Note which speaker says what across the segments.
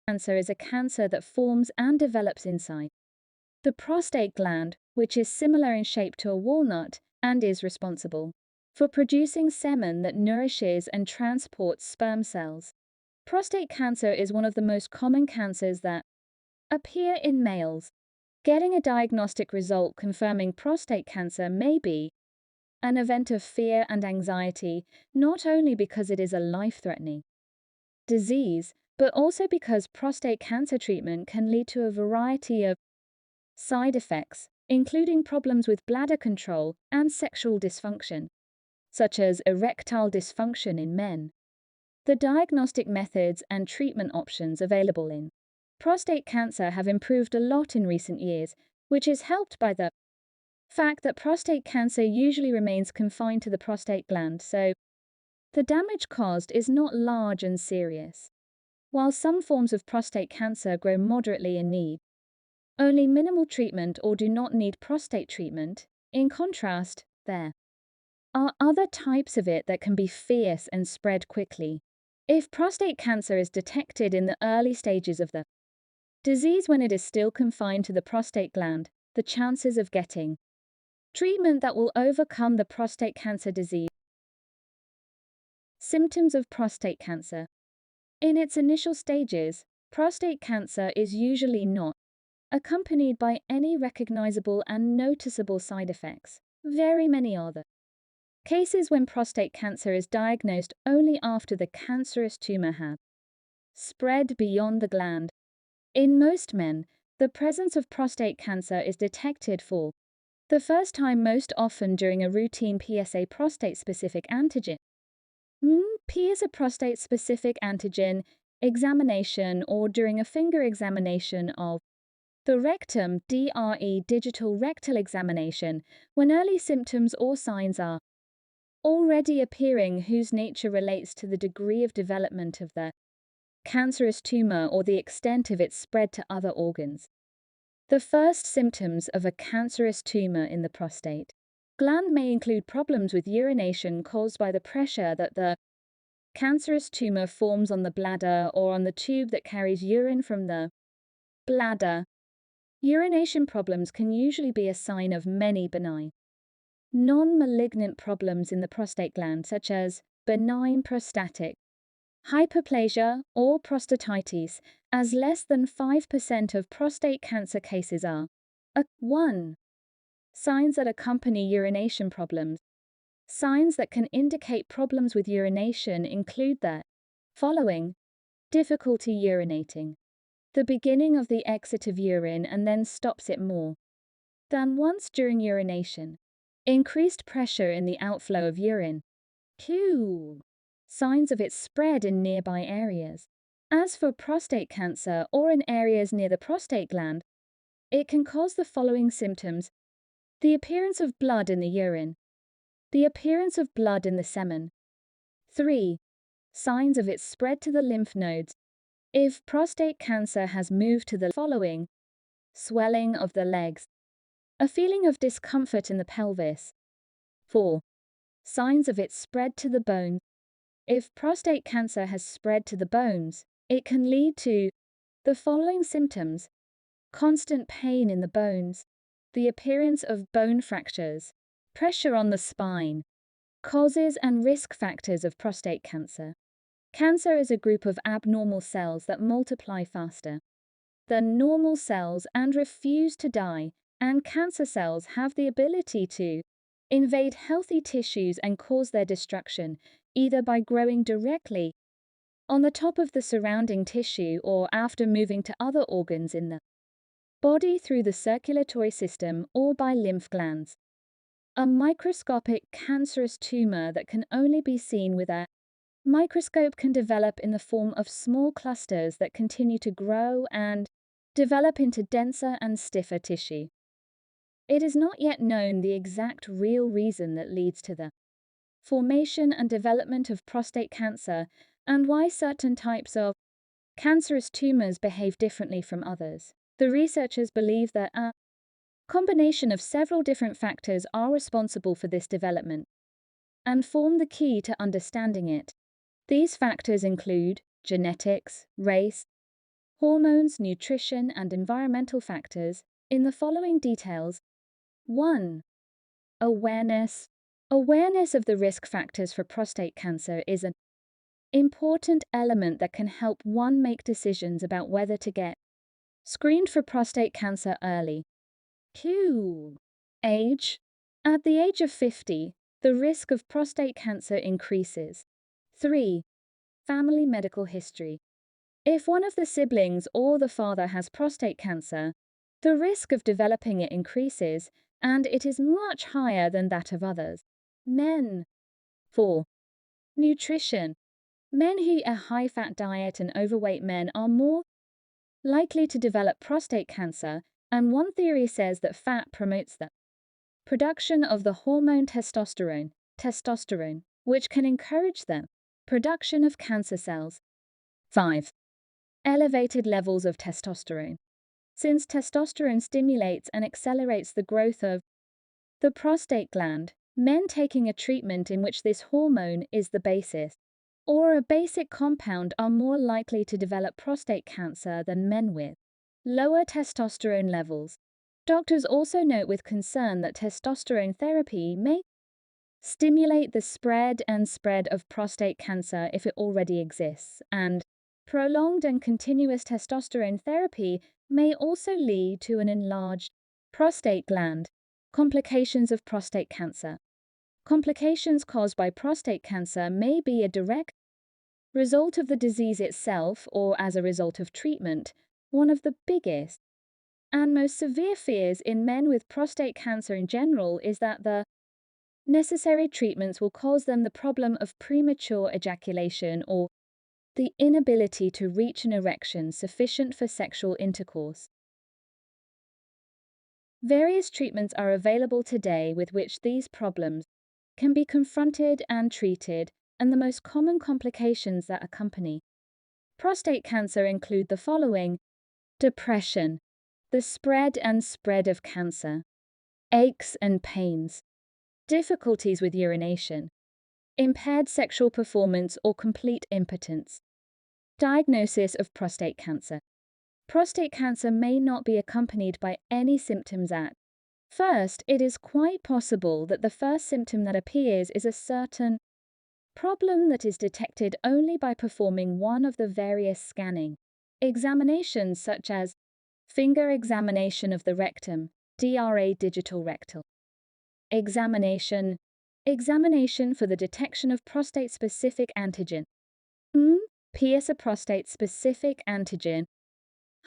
Speaker 1: cancer is a cancer that forms and develops inside the prostate gland, which is similar in shape to a walnut and is responsible for producing semen that nourishes and transports sperm cells. Prostate cancer is one of the most common cancers that appear in males. Getting a diagnostic result confirming prostate cancer may be an event of fear and anxiety, not only because it is a life-threatening disease, but also because prostate cancer treatment can lead to a variety of side effects, including problems with bladder control and sexual dysfunction, such as erectile dysfunction in men. The diagnostic methods and treatment options available in prostate cancer have improved a lot in recent years, which is helped by the fact that prostate cancer usually remains confined to the prostate gland, so the damage caused is not large and serious. While some forms of prostate cancer grow moderately in need, only minimal treatment or do not need prostate treatment. In contrast, there are other types of it that can be fierce and spread quickly. If prostate cancer is detected in the early stages of the disease when it is still confined to the prostate gland, the chances of getting treatment that will overcome the prostate cancer disease. Symptoms of prostate cancer. In its initial stages, prostate cancer is usually not accompanied by any recognizable and noticeable side effects. Very many are the cases when prostate cancer is diagnosed only after the cancerous tumor has spread beyond the gland. In most men, the presence of prostate cancer is detected for the first time most often during a routine PSA prostate-specific antigen. PSA prostate-specific antigen examination or during a finger examination of the rectum DRE digital rectal examination when early symptoms or signs are already appearing whose nature relates to the degree of development of the cancerous tumor or the extent of its spread to other organs. The first symptoms of a cancerous tumor in the prostate gland may include problems with urination caused by the pressure that the cancerous tumor forms on the bladder or on the tube that carries urine from the bladder. Urination problems can usually be a sign of many benign, non-malignant problems in the prostate gland, such as benign prostatic hyperplasia or prostatitis, as less than 5% of prostate cancer cases are. 1. Signs that accompany urination problems. Signs that can indicate problems with urination include the following: difficulty urinating, the beginning of the exit of urine and then stops it more than once during urination, increased pressure in the outflow of urine. 2. Signs of its spread in nearby areas. As for prostate cancer or in areas near the prostate gland, it can cause the following symptoms: the appearance of blood in the urine, the appearance of blood in the semen. 3. Signs of its spread to the lymph nodes. If prostate cancer has moved to the following: swelling of the legs, a feeling of discomfort in the pelvis. 4. Signs of its spread to the bones. If prostate cancer has spread to the bones, it can lead to the following symptoms: constant pain in the bones, the appearance of bone fractures, pressure on the spine. Causes and risk factors of prostate cancer. Cancer is a group of abnormal cells that multiply faster than normal cells and refuse to die, and cancer cells have the ability to invade healthy tissues and cause their destruction, either by growing directly on the top of the surrounding tissue or after moving to other organs in the body through the circulatory system or by lymph glands. A microscopic cancerous tumor that can only be seen with a microscope can develop in the form of small clusters that continue to grow and develop into denser and stiffer tissue. It is not yet known the exact real reason that leads to the formation and development of prostate cancer and why certain types of cancerous tumors behave differently from others. The researchers believe that a combination of several different factors are responsible for this development and form the key to understanding it. These factors include genetics, race, hormones, nutrition, and environmental factors in the following details. 1. Awareness. Awareness of the risk factors for prostate cancer is an important element that can help one make decisions about whether to get screened for prostate cancer early. 2. Age. At the age of 50, the risk of prostate cancer increases. 3. Family medical history. If one of the siblings or the father has prostate cancer, the risk of developing it increases, and it is much higher than that of others. Men. 4. Nutrition. Men who eat a high-fat diet and overweight men are more likely to develop prostate cancer, and one theory says that fat promotes the production of the hormone testosterone, which can encourage the production of cancer cells. 5. Elevated levels of testosterone. Since testosterone stimulates and accelerates the growth of the prostate gland, men taking a treatment in which this hormone is the basis or a basic compound are more likely to develop prostate cancer than men with lower testosterone levels. Doctors also note with concern that testosterone therapy may stimulate the spread of prostate cancer if it already exists, and prolonged and continuous testosterone therapy may also lead to an enlarged prostate gland. Complications of prostate cancer. Complications caused by prostate cancer may be a direct result of the disease itself or as a result of treatment. One of the biggest and most severe fears in men with prostate cancer in general is that the necessary treatments will cause them the problem of premature ejaculation or the inability to reach an erection sufficient for sexual intercourse. Various treatments are available today with which these problems can be confronted and treated, and the most common complications that accompany prostate cancer include the following: depression, the spread of cancer, aches and pains, difficulties with urination, impaired sexual performance or complete impotence. Diagnosis of prostate cancer. Prostate cancer may not be accompanied by any symptoms at first. It is quite possible that the first symptom that appears is a certain problem that is detected only by performing one of the various scanning examinations such as finger examination of the rectum, DRA digital rectal examination, examination for the detection of prostate-specific antigen, PSA prostate-specific antigen,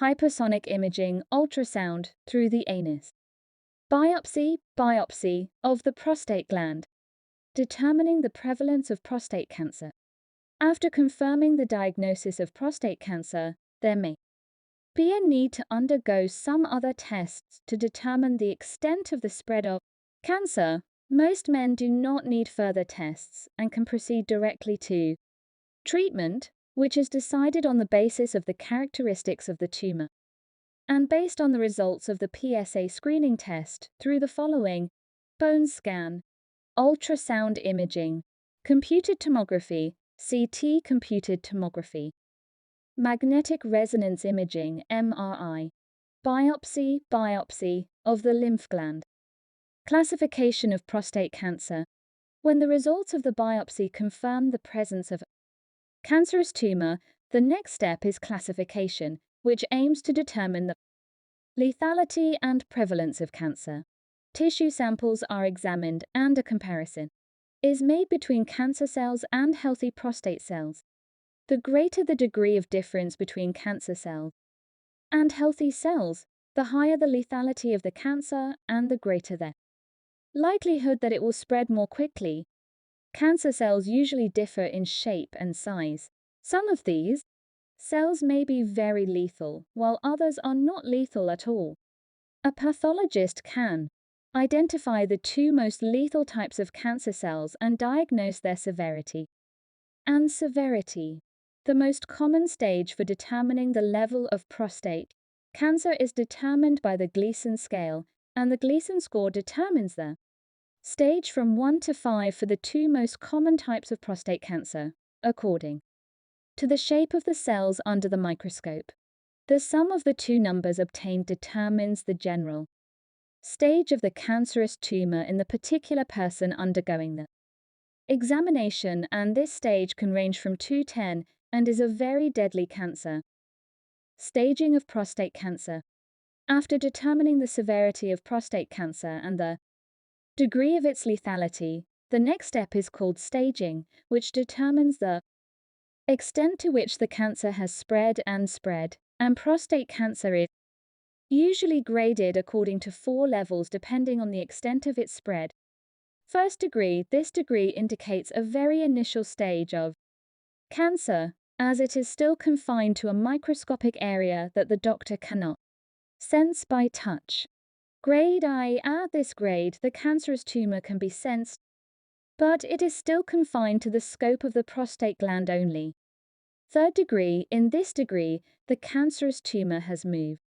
Speaker 1: hypersonic imaging, ultrasound through the anus, biopsy of the prostate gland, determining the prevalence of prostate cancer. After confirming the diagnosis of prostate cancer, there may be a need to undergo some other tests to determine the extent of the spread of cancer. Most men do not need further tests and can proceed directly to treatment, which is decided on the basis of the characteristics of the tumor and based on the results of the PSA screening test through the following: bone scan, ultrasound imaging, computed tomography, CT computed tomography, magnetic resonance imaging, MRI, biopsy of the lymph gland. Classification of prostate cancer. When the results of the biopsy confirm the presence of cancerous tumor, the next step is classification, which aims to determine the lethality and prevalence of cancer. Tissue samples are examined and a comparison is made between cancer cells and healthy prostate cells. The greater the degree of difference between cancer cells and healthy cells, the higher the lethality of the cancer and the greater the likelihood that it will spread more quickly. Cancer cells usually differ in shape and size. Some of these cells may be very lethal, while others are not lethal at all. A pathologist can identify the two most lethal types of cancer cells and diagnose their severity. The most common stage for determining the level of prostate cancer is determined by the Gleason scale, and the Gleason score determines the stage from 1 to 5 for the two most common types of prostate cancer, according to the shape of the cells under the microscope. The sum of the two numbers obtained determines the general stage of the cancerous tumor in the particular person undergoing the examination, and this stage can range from 210 and is a very deadly cancer. Staging of prostate cancer. After determining the severity of prostate cancer and the degree of its lethality, the next step is called staging, which determines the extent to which the cancer has spread, and prostate cancer is usually graded according to 4 levels depending on the extent of its spread. First degree, this degree indicates a very initial stage of cancer, as it is still confined to a microscopic area that the doctor cannot sense by touch. Grade I, at this grade, the cancerous tumor can be sensed, but it is still confined to the scope of the prostate gland only. Third degree, in this degree, the cancerous tumor has moved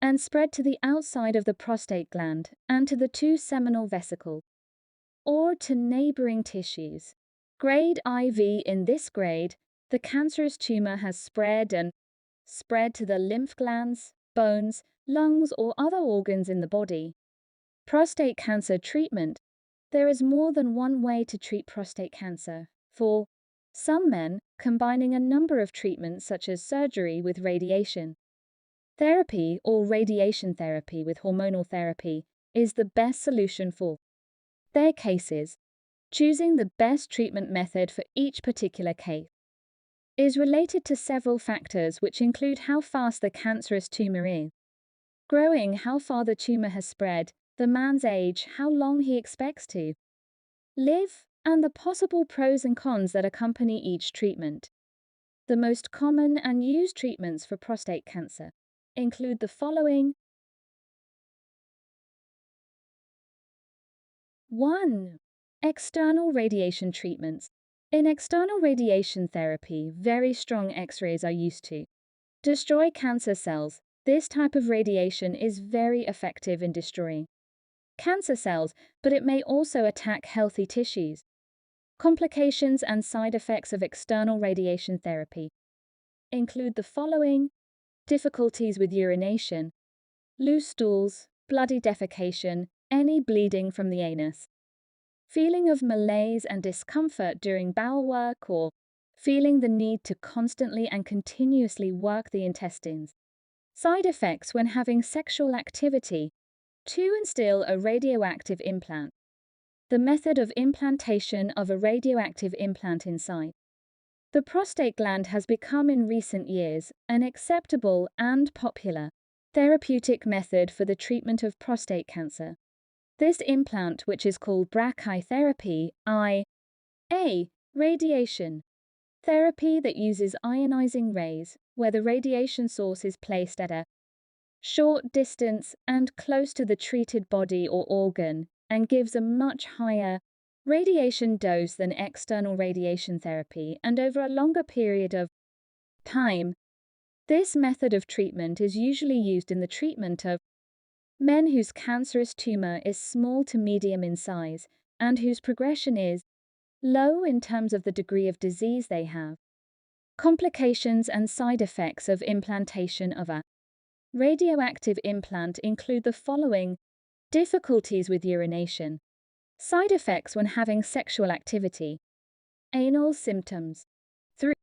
Speaker 1: and spread to the outside of the prostate gland and to the 2 seminal vesicles, or to neighboring tissues. Grade IV, in this grade, the cancerous tumor has spread to the lymph glands, bones, lungs, or other organs in the body. Prostate cancer treatment. There is more than one way to treat prostate cancer. For some men, combining a number of treatments such as surgery with radiation therapy or radiation therapy with hormonal therapy is the best solution for their cases. Choosing the best treatment method for each particular case is related to several factors, which include how fast the cancerous tumor is growing, how far the tumor has spread, the man's age, how long he expects to live, and the possible pros and cons that accompany each treatment. The most common and used treatments for prostate cancer include the following. 1. External radiation treatments. In external radiation therapy, very strong X-rays are used to destroy cancer cells. This type of radiation is very effective in destroying cancer cells, but it may also attack healthy tissues. Complications and side effects of external radiation therapy include the following: difficulties with urination, loose stools, bloody defecation, any bleeding from the anus, feeling of malaise and discomfort during bowel work, or feeling the need to constantly and continuously work the intestines. Side effects when having sexual activity. To instill a radioactive implant. The method of implantation of a radioactive implant inside the prostate gland has become in recent years an acceptable and popular therapeutic method for the treatment of prostate cancer. This implant, which is called brachytherapy, IA, radiation therapy that uses ionizing rays, where the radiation source is placed at a short distance and close to the treated body or organ, and gives a much higher radiation dose than external radiation therapy and over a longer period of time. This method of treatment is usually used in the treatment of men whose cancerous tumor is small to medium in size and whose progression is low in terms of the degree of disease they have. Complications and side effects of implantation of a radioactive implant include the following: difficulties with urination, side effects when having sexual activity, anal symptoms. 3.